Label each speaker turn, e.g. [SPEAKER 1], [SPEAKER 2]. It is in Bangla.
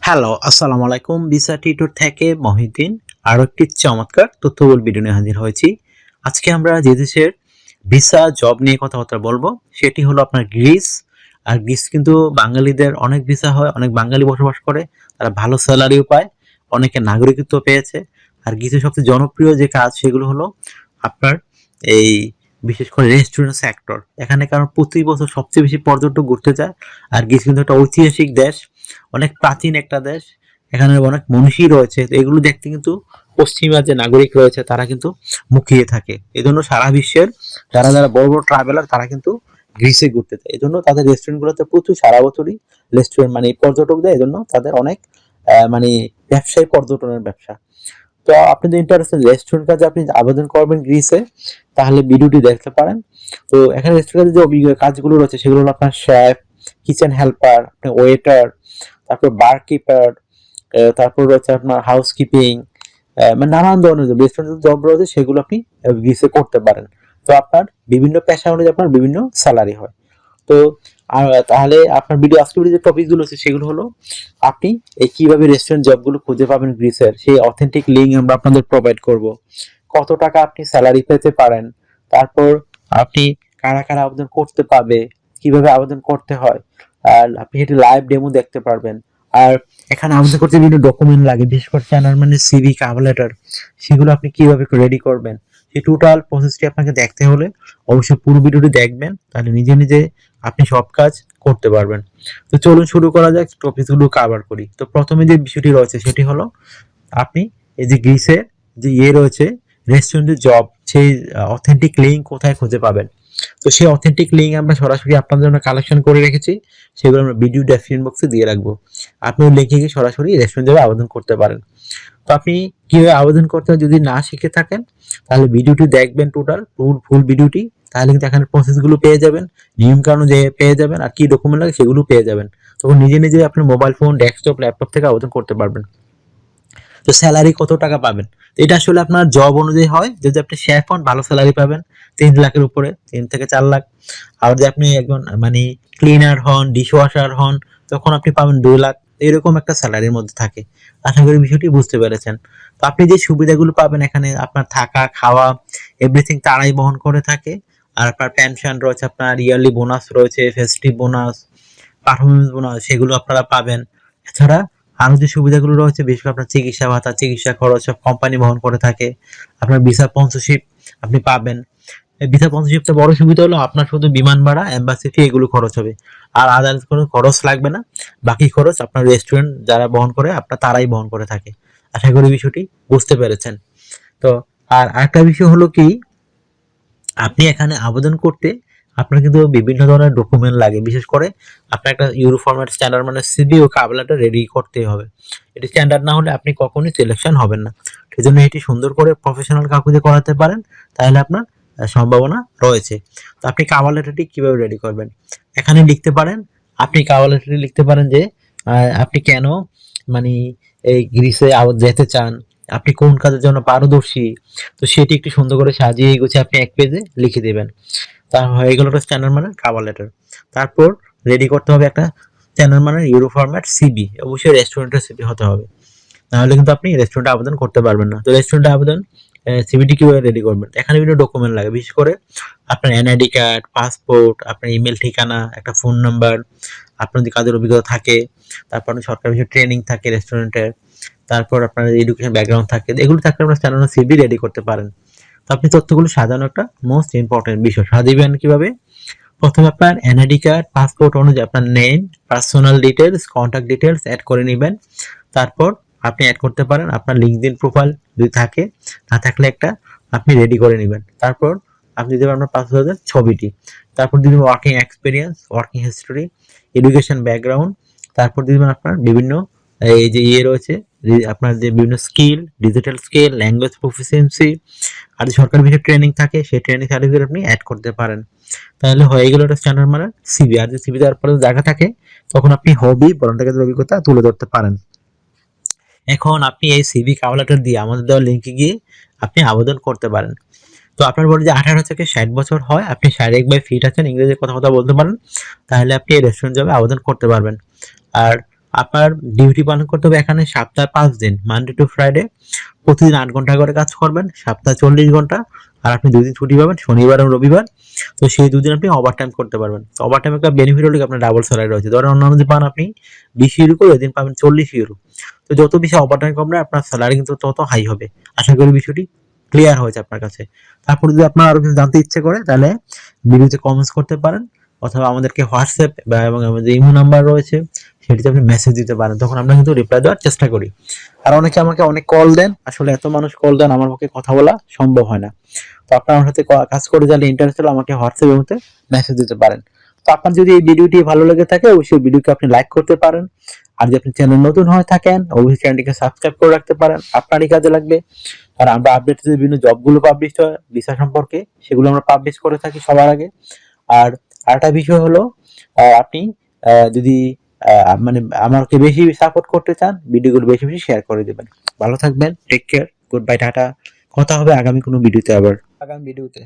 [SPEAKER 1] হ্যালো, আসসালামু আলাইকুম। ভিসা টিউটর থেকে মহিউদ্দিন আরো একটি চমৎকার তথ্যবহুল ভিডিও নিয়ে হাজির হয়েছি। আজকে আমরা যে দেশের ভিসা জব নিয়ে কথাবার্তা বলবো সেটি হলো আপনার গ্রিস। আর গ্রিস কিন্তু বাঙালিদের অনেক ভিসা হয়, অনেক বাঙালি বসবাস করে, তারা ভালো স্যালারিও পায়, অনেকে নাগরিকত্ব পেয়েছে। আর গ্রিসের সবচেয়ে জনপ্রিয় যে কাজ সেগুলো হলো আপনার এই বিশেষ করে রেস্টুরেন্ট সেক্টর। এখানে কারণ প্রতি বছর সবচেয়ে বেশি পর্যটক ঘুরতে যায়। আর গ্রিস কিন্তু একটা ঐতিহাসিক দেশ, অনেক প্রাচীন একটা দেশ, এখানে অনেক মনীষী রয়েছে। তো এগুলো দেখতে কিন্তু পশ্চিমা যে নাগরিক রয়েছে তারা কিন্তু মুখিয়ে থাকে। এই জন্য সারা বিশ্বের যারা যারা বড় বড় ট্রাভেলার তারা কিন্তু গ্রিসে ঘুরতে যায়। এই জন্য তাদের রেস্টুরেন্ট গুলোতে প্রচুর সারা বছরই রেস্টুরেন্ট মানে পর্যটক দেয়। এই জন্য তাদের অনেক মানে ব্যবসায়ী পর্যটনের ব্যবসা। তো আপনি যদি ইন্টারেস্টেড রেস্টুরেন্ট কাজে আপনি আবেদন করবেন গ্রিসে, তাহলে ভিডিওটি দেখতে পারেন। তো এখানে রেস্টুরেন্টে যে কাজগুলো রয়েছে সেগুলো হলো আপনার শেফ, কিচেন হেল্পার, ওয়েটার, তারপর বার কিপার, তারপর রয়েছে আপনার হাউস কিপিং, মানে নানান ধরনের যে রেস্টুরেন্টের জব রয়েছে সেগুলো আপনি গ্রিসে করতে পারেন। তো আপনার বিভিন্ন পেশা অনুযায়ী আপনার বিভিন্ন স্যালারি হয়। তো তাহলে আপনার আজকের ভিডিও যে টপিকগুলো আছে সেগুলো হলো আপনি এই কিভাবে রেস্টুরেন্ট জবগুলো খুঁজে পাবেন গ্রিসের, সেই অথেন্টিক লিঙ্ক আমরা আপনাদের প্রোভাইড করব। কত টাকা আপনি স্যালারি পেতে পারেন, তারপর আপনি কারা কারা আবেদন করতে পারবে, কিভাবে আবেদন করতে হয়, আর আপনি সেটি লাইভ ডেমো দেখতে পারবেন। আর এখানে আবেদন করতে বিভিন্ন ডকুমেন্ট লাগে, বিশেষ করে চ্যানেল মানে সিভি, কভার লেটার, সেগুলো আপনি কিভাবে রেডি করবেন, সেই টোটাল প্রসেসটি আপনাকে দেখতে হলে অবশ্যই পুরো ভিডিওটি দেখবেন, তাহলে নিজে নিজে আপনি সব কাজ করতে পারবেন। তো চলুন শুরু করা যাক, টপিকগুলো কভার করি। তো প্রথমে যে বিষয়টি রয়েছে সেটি হলো আপনি এই যে গ্রিসে যে রয়েছে রেস্টুরেন্টের জব, সেই অথেন্টিক লিঙ্ক কোথায় খুঁজে পাবেন। তো সেই অথেন্টিক লিঙ্ক আমরা সরাসরি আপনাদের জন্য কালেকশন করে রেখেছি, সেগুলো আমরা ভিডিও ডেসক্রিপশন বক্সে দিয়ে রাখবো। আপনি ওই লিঙ্কে গিয়ে সরাসরি রেস্টুরেন্ট জবে আবেদন করতে পারেন। তো আপনি কিভাবে আবেদন করতে হয় যদি না শিখে থাকেন, তাহলে ভিডিওটি দেখবেন, টোটাল ফুল ভিডিওটি, তাহলে কিন্তু এখানে প্রসেসগুলো পেয়ে যাবেন, নিয়ম কানুন যে পেয়ে যাবেন, আর কি ডকুমেন্ট লাগে সেগুলো পেয়ে যাবেন। তখন নিজে নিজে আপনার মোবাইল ফোন, ডেস্কটপ, ল্যাপটপ থেকে আবেদন করতে পারবেন। তো স্যালারি কত টাকা পাবেন, তো এটা আসলে আপনার জব অনুযায়ী হয়। যদি আপনি শেফ হন ভালো স্যালারি পাবেন 3 লাখের উপরে, 3 থেকে 4 লাখ। আর যদি আপনি একজন মানে ক্লিনার হন, ডিশ ওয়াশার হন, তখন আপনি পাবেন 2 লাখ। এরকম একটা স্যালারির মধ্যে থাকে। আশা করি বিষয়টি বুঝতে পেরেছেন। তো আপনি যে সুবিধাগুলো পাবেন এখানে, আপনার থাকা খাওয়া এভরিথিং তারাই বহন করে থাকে। আর আপনার পেনশন রয়েছে, আপনার ইয়ারলি বোনাস রয়েছে, ফেস্টিভ বোনাস, পারফরমেন্স বোনাস, সেগুলো আপনারা পাবেন। এছাড়া আরো যে সুবিধাগুলো রয়েছে, বিশেষ করে আপনার চিকিৎসা ভাতা, চিকিৎসা খরচ সব কোম্পানি বহন করে থাকে। আপনার ভিসা স্পন্সরশিপ আপনি পাবেন। এই ভিসা স্পন্সরশিপটা বড় সুবিধা হলো আপনার শুধু বিমান ভাড়া, এম্বাসি ফি এগুলো খরচ হবে, আর আদার্স কোনো খরচ লাগবে না। বাকি খরচ আপনার রেস্টুরেন্ট যারা বহন করে আপনার তারাই বহন করে থাকে। আশা করি বিষয়টি বুঝতে পেরেছেন। তো আর আরেকটা বিষয় হলো কি, আপনি এখানে আবেদন করতে আপনার কিন্তু বিভিন্ন ধরনের ডকুমেন্ট লাগে। বিশেষ করে আপনার একটা ইউরো ফরম্যাট স্ট্যান্ডার্ড মানে সিভি ও কাবলাটা রেডি করতে হবে। এটি স্ট্যান্ডার্ড না হলে আপনি কখনোই সিলেকশন হবেন না। সেই জন্য এটি সুন্দর করে প্রফেশনাল কাউকে দিয়ে করাতে পারেন, তাহলে আপনার সম্ভাবনা রয়েছে। তো আপনি কাভার লেটারটি কিভাবে রেডি করবেন, এখানে লিখতে পারেন। আপনি কাভার লেটারটি লিখতে পারেন যে আপনি কেন মানে এই গ্রিসে যেতে চান, আপনি কোন কাজের জন্য পারদর্শী। তো সেটি একটু সুন্দর করে সাজিয়ে গুছিয়ে আপনি 1 পেজে লিখে দেবেন। তা হয়ে গেল একটা স্ট্যান্ডার্ড মানের কাভার লেটার। তারপর রেডি করতে হবে একটা স্ট্যান্ডার্ড মানের ইউরো ফরম্যাট সিবি, অবশ্যই রেস্টুরেন্টের সিবি হতে হবে, নাহলে কিন্তু আপনি রেস্টুরেন্টে আবেদন করতে পারবেন না। তো রেস্টুরেন্টে আবেদন সিবিটি কিভাবে রেডি করবেন, এখানে বিভিন্ন ডকুমেন্ট লাগে। বিশেষ করে আপনার এনআইডি কার্ড, পাসপোর্ট, আপনার ইমেল ঠিকানা, একটা ফোন নাম্বার, আপনার যদি কাজের অভিজ্ঞতা থাকে, তারপর আপনি সরকারি বিষয়ে ট্রেনিং থাকে রেস্টুরেন্টের, তারপর আপনার এডুকেশন ব্যাকগ্রাউন্ড থাকে, এগুলো থাকলে আপনার স্ট্যান্ডার্ড সিবি রেডি করতে পারেন। তো আপনি তথ্যগুলো সাজানো একটা মোস্ট ইম্পর্টেন্ট বিষয়। সাজাবেন কিভাবে, প্রথমে আপনার এনআইডি কার্ড, পাসপোর্ট অনুযায়ী আপনার name, personal details, contact details add করে নেবেন। তারপর আপনি অ্যাড করতে পারেন আপনার লিঙ্কডইন প্রোফাইল যদি থাকে, না থাকলে একটা আপনি রেডি করে নেবেন। তারপর আপনি দেবেন আপনার পাসপোর্টের ছবিটি। তারপর দিবেন working experience, working history, education background. তারপর দিবেন আপনার বিভিন্ন এই যে রয়েছে, আপনার যে বিভিন্ন skill, digital skill, language proficiency, আর যদি সরকারি বিষয়ে ট্রেনিং থাকে সেই ট্রেনিং সার্টিফিকেট আপনি অ্যাড করতে পারেন। তাহলে হয়ে গেল একটা স্ট্যান্ডার্ড মানে সিভি। আর যদি সিভি দেওয়ার পরে জায়গা থাকে তখন আপনি হবি, ভলান্টিয়ার কাজের অভিজ্ঞতা তুলে ধরতে পারেন। এখন আপনি এই সিভি কভার লেটার দিয়ে আমাদের দেওয়া লিঙ্কে গিয়ে আপনি আবেদন করতে পারেন। তো আপনার বয়স যে 18 থেকে 60 বছর হয়, আপনি শারীরিক বা ফিট আছেন, ইংরেজি কথা বলতে পারেন, তাহলে আপনি এই রেস্টুরেন্ট জবে আবেদন করতে পারবেন। আর আপনার ডিউটি পালন করতে হবে এখানে সপ্তাহে 5 দিন, মানডে টু ফ্রাইডে। প্রতিদিন 8 ঘন্টা করে কাজ করবেন, সপ্তাহে 40 ঘন্টা। আর আপনি 2 দিন ছুটি পাবেন, শনিবার এবং রবিবার। তো সেই 2 দিন আপনি ওভারটাইম করতে পারবেন। তো ওভারটাইম একটা বেনিফিট হলো কি আপনার ডাবল স্যালারি রয়েছে। ধরেন অন্যান্য যে পান আপনি 20 ইউরো করে, ওই দিন পাবেন 40 ইউরো। তো যত বেশি ওভারটাইম করবেন আপনার স্যালারি কিন্তু তত হাই হবে। আশা করি বিষয়টি ক্লিয়ার হয়েছে আপনার কাছে। তারপর যদি আপনার আরো কিছু জানতে ইচ্ছে করে তাহলে ভিডিওতে কমেন্টস করতে পারেন, অথবা আমাদেরকে হোয়াটসঅ্যাপ এবং আমাদের ইমো নাম্বার রয়েছে সেটিতে আপনি মেসেজ দিতে পারেন, তখন আমরা কিন্তু রিপ্লাই দেওয়ার চেষ্টা করি। আর অনেকে আমাকে অনেক কল দেন, আসলে এত মানুষ কল দেন আমার পক্ষে কথা বলা সম্ভব হয় না। তো আপনার আমার সাথে কাজ করে যারা ইন্টারেস্ট হলে আমাকে হোয়াটসঅ্যাপের মধ্যে মেসেজ দিতে পারেন। তো আপনার যদি এই ভিডিওটি ভালো লেগে থাকে অবশ্যই ভিডিওকে আপনি লাইক করতে পারেন। আর যদি আপনি চ্যানেল নতুন হয়ে থাকেন অবশ্যই চ্যানেলটিকে সাবস্ক্রাইব করে রাখতে পারেন, আপনারই কাজে লাগবে। আর আমরা আপডেট যে বিভিন্ন জবগুলো পাবলিশ হয় ভিসা সম্পর্কে সেগুলো আমরা পাবলিশ করে থাকি সবার আগে। আর আরেকটা বিষয় হলো আপনি যদি মানে আমাকে বেশি সাপোর্ট করতে চান ভিডিওগুলো বেশি বেশি শেয়ার করে দেবেন। ভালো থাকবেন, take care, good bye, tata. কথা হবে আগামী কোনো ভিডিওতে, আবার আগামী ভিডিওতে।